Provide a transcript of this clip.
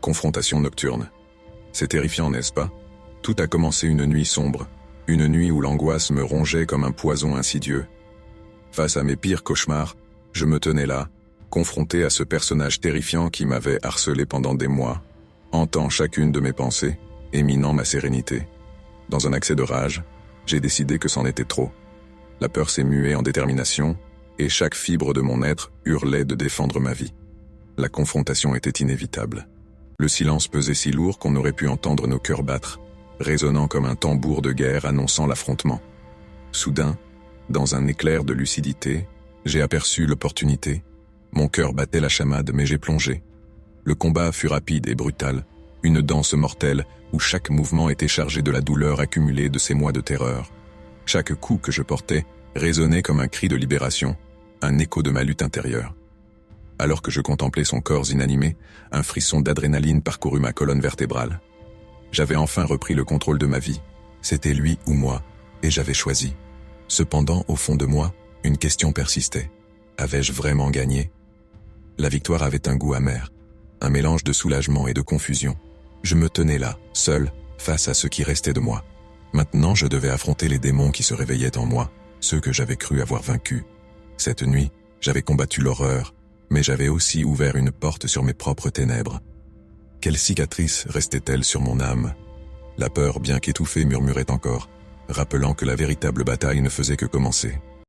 Confrontation nocturne. C'est terrifiant, n'est-ce pas? Tout a commencé une nuit sombre, une nuit où l'angoisse me rongeait comme un poison insidieux. Face à mes pires cauchemars, je me tenais là, confronté à ce personnage terrifiant qui m'avait harcelé pendant des mois, hantant chacune de mes pensées et minant ma sérénité. Dans un accès de rage, j'ai décidé que c'en était trop. La peur s'est muée en détermination, et chaque fibre de mon être hurlait de défendre ma vie. La confrontation était inévitable. Le silence pesait si lourd qu'on aurait pu entendre nos cœurs battre, résonnant comme un tambour de guerre annonçant l'affrontement. Soudain, dans un éclair de lucidité, j'ai aperçu l'opportunité. Mon cœur battait la chamade, mais j'ai plongé. Le combat fut rapide et brutal, une danse mortelle où chaque mouvement était chargé de la douleur accumulée de ces mois de terreur. Chaque coup que je portais résonnait comme un cri de libération, un écho de ma lutte intérieure. Alors que je contemplais son corps inanimé, un frisson d'adrénaline parcourut ma colonne vertébrale. J'avais enfin repris le contrôle de ma vie. C'était lui ou moi, et j'avais choisi. Cependant, au fond de moi, une question persistait. Avais-je vraiment gagné? La victoire avait un goût amer, un mélange de soulagement et de confusion. Je me tenais là, seul, face à ce qui restait de moi. Maintenant, je devais affronter les démons qui se réveillaient en moi, ceux que j'avais cru avoir vaincus. Cette nuit, j'avais combattu l'horreur, mais j'avais aussi ouvert une porte sur mes propres ténèbres. Quelle cicatrice restait-elle sur mon âme? La peur, bien qu'étouffée, murmurait encore, rappelant que la véritable bataille ne faisait que commencer.